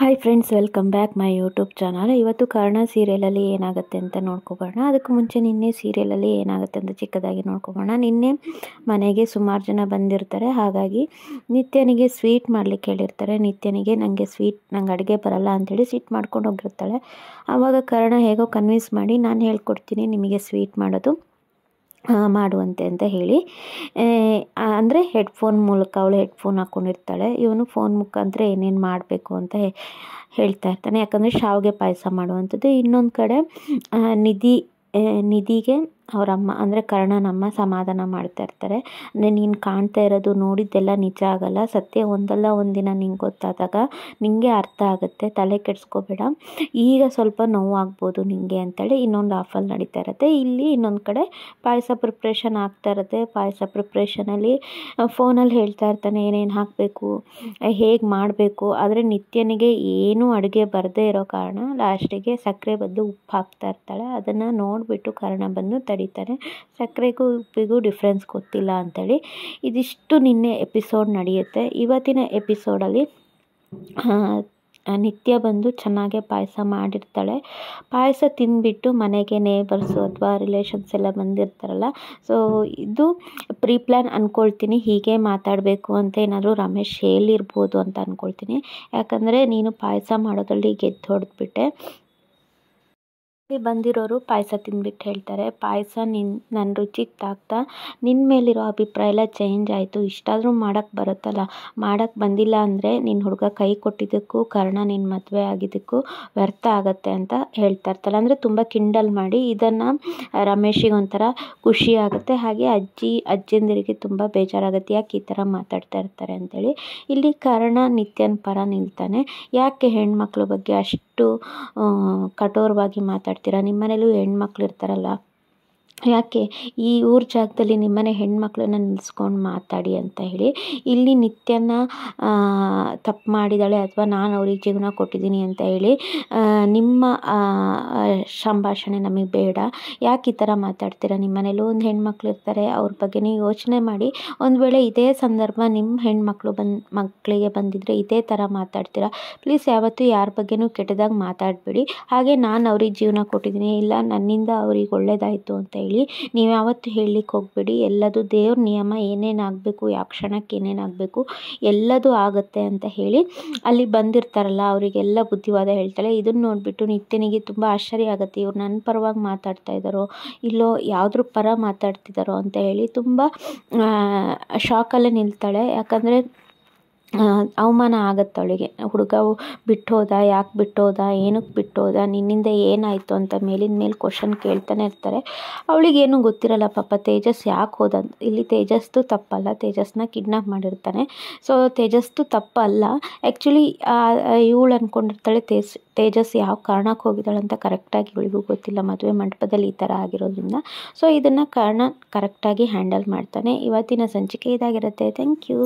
Hi friends, welcome back my YouTube channel. ಇವತ್ತು ಕರ್ಣ ಸೀರಿಯಲಲ್ಲಿ ಏನಾಗುತ್ತೆ ಅಂತ ನೋಡ್ಕೊಬೋಣ. ಅದಕ್ಕೂ ಮುಂಚೆ ನಿನ್ನೆ ಸೀರಿಯಲಲ್ಲಿ ಏನಾಗುತ್ತೆ ಅಂತ ಚಿಕ್ಕದಾಗಿ ನೋಡ್ಕೊಬೋಣ. ನಿನ್ನೆ ಮನೆಗೆ ಸುಮಾರು ಜನ ಬಂದಿರ್ತಾರೆ. ಹಾಗಾಗಿ ನಿತ್ಯನಿಗೆ ಸ್ವೀಟ್ ಮಾಡಲಿಕ್ಕೆ ಹೇಳಿರ್ತಾರೆ. ನಿತ್ಯನಿಗೆ ನಂಗೆ ಅಡುಗೆ ಬರಲ್ಲ ಅಂಥೇಳಿ ಸ್ವೀಟ್ ಮಾಡ್ಕೊಂಡು ಹೋಗಿರ್ತಾಳೆ. ಆವಾಗ ಕರ್ಣ ಹೇಗೋ ಕನ್ವಿನ್ಸ್ ಮಾಡಿ ನಾನು ಹೇಳ್ಕೊಡ್ತೀನಿ ನಿಮಗೆ ಸ್ವೀಟ್ ಮಾಡೋದು ಮಾಡುವಂತೆ ಅಂತ ಹೇಳಿ, ಅಂದರೆ ಹೆಡ್ಫೋನ್ ಮೂಲಕ ಅವಳು ಹೆಡ್ಫೋನ್ ಹಾಕ್ಕೊಂಡಿರ್ತಾಳೆ. ಇವನು ಫೋನ್ ಮುಖಾಂತರ ಏನೇನು ಮಾಡಬೇಕು ಅಂತ ಹೇಳ್ತಾ ಇರ್ತಾನೆ. ಯಾಕಂದರೆ ಶಾವಿಗೆ ಪಾಯಸ ಮಾಡುವಂಥದ್ದು. ಇನ್ನೊಂದು ಕಡೆ ನಿಧಿಗೆ ಅವರಮ್ಮ ಅಂದರೆ ಕರ್ಣನಮ್ಮ ಸಮಾಧಾನ ಮಾಡ್ತಾ ಇರ್ತಾರೆ. ಅಂದರೆ ನೀನು ಕಾಣ್ತಾ ಇರೋದು ನೋಡಿದ್ದೆಲ್ಲ ನಿಜ ಆಗಲ್ಲ, ಸತ್ಯ ಒಂದಲ್ಲ ಒಂದಿನ ನಿಂಗೆ ಗೊತ್ತಾದಾಗ ನಿಂಗೆ ಅರ್ಥ ಆಗುತ್ತೆ, ತಲೆ ಕೆಡಿಸ್ಕೋಬೇಡ, ಈಗ ಸ್ವಲ್ಪ ನೋವಾಗ್ಬೋದು ನಿಂಗೆ ಅಂತೇಳಿ ಇನ್ನೊಂದು ಆಫಲ್ಲಿ ನಡೀತಾ ಇರುತ್ತೆ. ಇಲ್ಲಿ ಇನ್ನೊಂದು ಕಡೆ ಪಾಯಸ ಪ್ರಿಪ್ರೇಷನ್ ಆಗ್ತಾ ಇರುತ್ತೆ. ಪಾಯಸ ಪ್ರಿಪ್ರೇಷನಲ್ಲಿ ಫೋನಲ್ಲಿ ಹೇಳ್ತಾ ಇರ್ತಾನೆ ಏನೇನು ಹಾಕಬೇಕು, ಹೇಗೆ ಮಾಡಬೇಕು. ಆದರೆ ನಿತ್ಯನಿಗೆ ಏನೂ ಅಡುಗೆ ಬರದೇ ಇರೋ ಕಾರಣ ಲಾಸ್ಟಿಗೆ ಸಕ್ಕರೆ ಬದಲು ಉಪ್ಪು ಹಾಕ್ತಾ ಇರ್ತಾಳೆ. ಅದನ್ನು ನೋಡಿಬಿಟ್ಟು ಕರ್ಣ ಬಂದು ತಡೀತಾನೆ. ಸಕ್ಕರೆಗೂ ಉಪ್ಪಿಗೂ ಡಿಫ್ರೆನ್ಸ್ ಗೊತ್ತಿಲ್ಲ ಅಂಥೇಳಿ. ಇದಿಷ್ಟು ನಿನ್ನೆ ಎಪಿಸೋಡ್ ನಡೆಯುತ್ತೆ. ಇವತ್ತಿನ ಎಪಿಸೋಡಲ್ಲಿ ನಿತ್ಯ ಬಂದು ಚೆನ್ನಾಗೆ ಪಾಯಸ ಮಾಡಿರ್ತಾಳೆ. ಪಾಯಸ ತಿಂದುಬಿಟ್ಟು ಮನೆಗೆ ನೇಬರ್ಸು ಅಥವಾ ರಿಲೇಷನ್ಸ್ ಎಲ್ಲ ಬಂದಿರ್ತಾರಲ್ಲ, ಸೊ ಇದು ಪ್ರೀ ಪ್ಲ್ಯಾನ್ ಅಂದ್ಕೊಳ್ತೀನಿ. ಹೀಗೆ ಮಾತಾಡಬೇಕು ಅಂತ ಏನಾದರೂ ರಮೇಶ್ ಹೇಳಿರ್ಬೋದು ಅಂತ ಅಂದ್ಕೊಳ್ತೀನಿ. ಯಾಕಂದರೆ ನೀನು ಪಾಯಸ ಮಾಡೋದ್ರಲ್ಲಿ ಗೆದ್ದು ಹೊಡೆದ್ಬಿಟ್ಟೆ. ಬಂದಿರೋರು ಪಾಯಸ ತಿಂದ್ಬಿಟ್ಟು ಹೇಳ್ತಾರೆ, ಪಾಯಸ ನನ್ನ ರುಚಿಗೆ ತಾಗ್ತಾ ನಿನ್ನ ಮೇಲಿರೋ ಅಭಿಪ್ರಾಯ ಎಲ್ಲ ಚೇಂಜ್ ಆಯಿತು, ಇಷ್ಟಾದರೂ ಮಾಡೋಕ್ಕೆ ಬರುತ್ತಲ್ಲ, ಮಾಡೋಕ್ಕೆ ಬಂದಿಲ್ಲ ಅಂದರೆ ನಿನ್ನ ಹುಡುಗ ಕೈ ಕೊಟ್ಟಿದ್ದಕ್ಕೂ ಕರ್ಣ ನಿನ್ನ ಮದುವೆ ಆಗಿದ್ದಕ್ಕೂ ವ್ಯರ್ಥ ಆಗುತ್ತೆ ಅಂತ ಹೇಳ್ತಾ ಇರ್ತಾಳೆ. ಅಂದರೆ ತುಂಬ ಕಿಂಡಲ್ ಮಾಡಿ. ಇದನ್ನು ರಮೇಶಿಗೆ ಒಂಥರ ಖುಷಿ ಆಗುತ್ತೆ. ಹಾಗೆ ಅಜ್ಜಿಯಂದಿರಿಗೆ ತುಂಬ ಬೇಜಾರಾಗುತ್ತೆ, ಯಾಕೆ ಈ ಥರ ಮಾತಾಡ್ತಾ ಇರ್ತಾರೆ ಅಂತೇಳಿ. ಇಲ್ಲಿ ಕರ್ಣ ನಿತ್ಯನ ಪರ ನಿಲ್ತಾನೆ. ಯಾಕೆ ಹೆಣ್ಮಕ್ಳ ಬಗ್ಗೆ ಅಷ್ಟು ಕಠೋರವಾಗಿ ಮಾತಾಡ್ತೀರಾ, ನಿಮ್ಮನೇಲೂ ಹೆಣ್ಮಕ್ಳು ಇರ್ತಾರಲ್ಲ, ಯಾಕೆ ಈ ಊರ ಜಾಗದಲ್ಲಿ ನಿಮ್ಮನೆ ಹೆಣ್ಮಕ್ಳನ್ನ ನಿಲ್ಲಿಸ್ಕೊಂಡು ಮಾತಾಡಿ ಅಂತ ಹೇಳಿ. ಇಲ್ಲಿ ನಿತ್ಯನ ತಪ್ಪು ಮಾಡಿದಾಳೆ ಅಥವಾ ನಾನು ಅವ್ರಿಗೆ ಜೀವನ ಕೊಟ್ಟಿದ್ದೀನಿ ಅಂತ ಹೇಳಿ ನಿಮ್ಮ ಸಂಭಾಷಣೆ ನಮಗೆ ಬೇಡ, ಯಾಕೆ ಈ ಥರ ಮಾತಾಡ್ತೀರಾ, ನಿಮ್ಮನೇಲೂ ಒಂದು ಹೆಣ್ಮಕ್ಳು ಇರ್ತಾರೆ, ಅವ್ರ ಬಗ್ಗೆ ನೀವು ಯೋಚನೆ ಮಾಡಿ. ಒಂದು ವೇಳೆ ಇದೇ ಸಂದರ್ಭ ನಿಮ್ಮ ಮಕ್ಕಳಿಗೆ ಬಂದಿದ್ದರೆ ಇದೇ ಥರ ಮಾತಾಡ್ತೀರಾ. ಪ್ಲೀಸ್ ಯಾವತ್ತೂ ಯಾರ ಬಗ್ಗೆನೂ ಕೆಟ್ಟದಾಗಿ ಮಾತಾಡಬೇಡಿ. ಹಾಗೆ ನಾನು ಅವ್ರಿಗೆ ಜೀವನ ಕೊಟ್ಟಿದ್ದೀನಿ, ಇಲ್ಲ ನನ್ನಿಂದ ಅವ್ರಿಗೆ ಒಳ್ಳೇದಾಯಿತು ಅಂತ ಹೇಳಿ ನೀವು ಯಾವತ್ತೂ ಹೇಳಲಿಕ್ಕೆ ಹೋಗಬೇಡಿ. ಎಲ್ಲದು ದೇವ್ರ ನಿಯಮ, ಏನೇನಾಗಬೇಕು, ಯಾವ ಕ್ಷಣಕ್ಕೆ ಏನೇನಾಗಬೇಕು ಎಲ್ಲದೂ ಆಗುತ್ತೆ ಅಂತ ಹೇಳಿ ಅಲ್ಲಿ ಬಂದಿರ್ತಾರಲ್ಲ ಅವರಿಗೆಲ್ಲ ಬುದ್ಧಿವಾದ ಹೇಳ್ತಾಳೆ. ಇದನ್ನು ನೋಡಿಬಿಟ್ಟು ನಿತ್ಯನಿಗೆ ತುಂಬ ಆಶ್ಚರ್ಯ ಆಗುತ್ತೆ. ಇವ್ರು ನನ್ನ ಪರವಾಗಿ ಮಾತಾಡ್ತಾ ಇದ್ದಾರೋ ಇಲ್ಲೋ, ಯಾವುದ್ರ ಪರ ಮಾತಾಡ್ತಿದ್ದಾರೋ ಅಂತ ಹೇಳಿ ತುಂಬ ಶಾಕಲ್ಲೇ ನಿಲ್ತಾಳೆ. ಯಾಕಂದರೆ ಅವಮಾನ ಆಗುತ್ತೆ ಅವಳಿಗೆ. ಹುಡುಗ ಬಿಟ್ಟೋದ, ಯಾಕೆ ಬಿಟ್ಟೋದ, ಏನಕ್ಕೆ ಬಿಟ್ಟೋದ, ನಿನ್ನಿಂದ ಏನಾಯಿತು ಅಂತ ಮೇಲಿನ ಮೇಲೆ ಕ್ವಶನ್ ಕೇಳ್ತಾನೆ ಇರ್ತಾರೆ. ಅವಳಿಗೇನು ಗೊತ್ತಿರಲ್ಲ ಪಾಪ, ತೇಜಸ್ ಯಾಕೆ ಹೋದ. ಇಲ್ಲಿ ತೇಜಸ್ದು ತಪ್ಪಲ್ಲ, ತೇಜಸ್ನ ಕಿಡ್ನಾಪ್ ಮಾಡಿರ್ತಾನೆ. ಸೊ ತೇಜಸ್ದು ತಪ್ಪಲ್ಲ. ಆ್ಯಕ್ಚುಲಿ ಇವಳು ಅಂದ್ಕೊಂಡಿರ್ತಾಳೆ ತೇಜಸ್ ಯಾವ ಕಾರಣಕ್ಕೆ ಹೋಗಿದ್ದಾಳೆ ಅಂತ ಕರೆಕ್ಟಾಗಿ ಇವಳಿಗೂ ಗೊತ್ತಿಲ್ಲ. ಮದುವೆ ಮಂಟಪದಲ್ಲಿ ಈ ಥರ ಆಗಿರೋದ್ರಿಂದ. ಸೊ ಇದನ್ನು ಕರ್ಣ ಕರೆಕ್ಟಾಗಿ ಹ್ಯಾಂಡಲ್ ಮಾಡ್ತಾನೆ. ಇವತ್ತಿನ ಸಂಚಿಕೆ ಇದಾಗಿರುತ್ತೆ. Thank you.